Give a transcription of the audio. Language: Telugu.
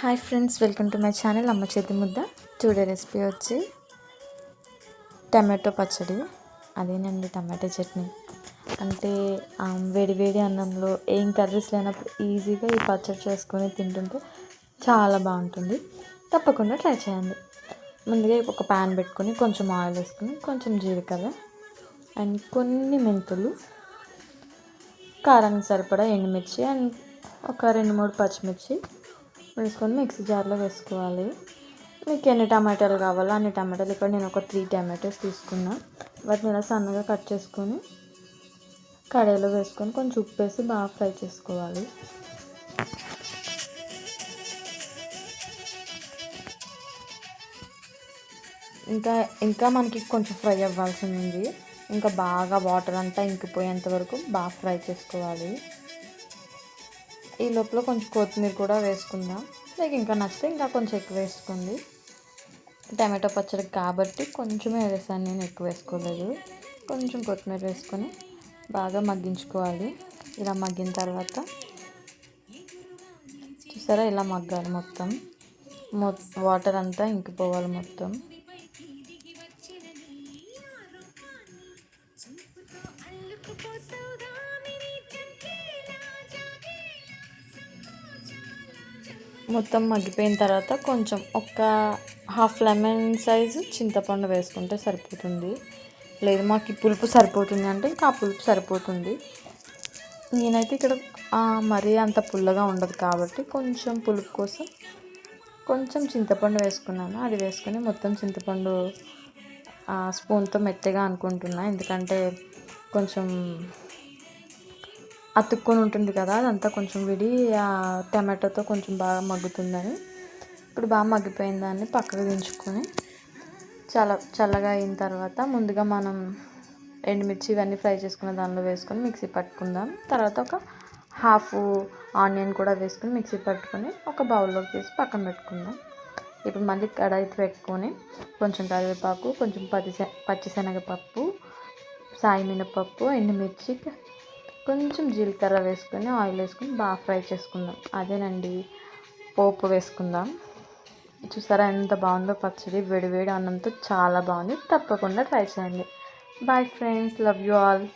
Hi friends, welcome to my channel అమ్మ చేతి ముద్ద. టుడే రెసిపీ వచ్చి టమాటో పచ్చడి. అదేనండి టమాటో చట్నీ. అంటే వేడి వేడి అన్నంలో ఏం కర్రీస్ లేనప్పుడు ఈజీగా ఈ పచ్చడి చేసుకొని తింటుంటే చాలా బాగుంటుంది. తప్పకుండా ట్రై చేయండి. ముందుగా ఒక ప్యాన్ పెట్టుకొని కొంచెం ఆయిల్ వేసుకొని కొంచెం జీలకర్ర అండ్ కొన్ని మెంతులు, కారానికి సరిపడా ఎండుమిర్చి అండ్ ఒక 2-3 పచ్చిమిర్చి వేసుకొని మిక్సీ జార్లో వేసుకోవాలి. మీకు ఎన్ని టమాటాలు కావాలో అన్ని టమాటాలు. ఇక్కడ నేను ఒక 3 టమాటోస్ తీసుకున్నా. వాటిని ఇలా సన్నగా కట్ చేసుకొని కడాయిలో వేసుకొని కొంచెం ఉప్పు వేసి బాగా ఫ్రై చేసుకోవాలి. ఇంకా మనకి కొంచెం ఫ్రై అవ్వాల్సి ఉంది. ఇంకా బాగా వాటర్ అంతా ఇంకిపోయేంత వరకు బాగా ఫ్రై చేసుకోవాలి. ఈ లోపల కొంచెం కొత్తిమీర కూడా వేసుకుందాం. మీకు ఇంకా నచ్చితే ఇంకా కొంచెం ఎక్కువ వేసుకోండి. టమాటో పచ్చడి కాబట్టి కొంచెమే వేసాను, నేను ఎక్కువ వేసుకోలేదు. కొంచెం కొత్తిమీర వేసుకొని బాగా మగ్గించుకోవాలి. ఇలా మగ్గిన తర్వాత చూసారా, ఇలా మగ్గాలి. మొత్తం వాటర్ అంతా ఇంకిపోవాలి మొత్తం. మొత్తం మగ్గిపోయిన తర్వాత కొంచెం ఒక హాఫ్ లెమన్ సైజు చింతపండు వేసుకుంటే సరిపోతుంది. లేదు మాకు ఈ పులుపు సరిపోతుంది అంటే ఇంకా ఆ పులుపు సరిపోతుంది. నేనైతే ఇక్కడ మరీ అంత పుల్లగా ఉండదు కాబట్టి కొంచెం పులుపు కోసం కొంచెం చింతపండు వేసుకున్నాను. అది వేసుకొని మొత్తం చింతపండు స్పూన్తో మెత్తగా అనుకుంటున్నా, ఎందుకంటే కొంచెం అతుక్కొని ఉంటుంది కదా, అదంతా కొంచెం విడి టమాటోతో కొంచెం బాగా మగ్గుతుందని. ఇప్పుడు బాగా మగ్గిపోయిన దాన్ని పక్కకు దించుకొని చల్లగా అయిన తర్వాత ముందుగా మనం ఎండుమిర్చి ఇవన్నీ ఫ్రై చేసుకున్న దానిలో వేసుకొని మిక్సీ పట్టుకుందాం. తర్వాత ఒక హాఫ్ ఆనియన్ కూడా వేసుకొని మిక్సీ పట్టుకొని ఒక బౌల్లోకి వేసి పక్కన పెట్టుకుందాం. ఇప్పుడు మళ్ళీ కడాయి పెట్టుకొని కొంచెం కరివేపాకు, కొంచెం పచ్చిశనగపప్పు, సాయి మినపప్పు, ఎండుమిర్చి, కొంచెం జీలకర్ర వేసుకొని ఆయిల్ వేసుకొని బాగా ఫ్రై చేసుకుందాం. అదేనండి పోపు వేసుకుందాం. చూసారా ఎంత బాగుందో పచ్చడి. వేడి వేడి అన్నంతో చాలా బాగుంది. తప్పకుండా ట్రై చేయండి. Bye friends, love you all.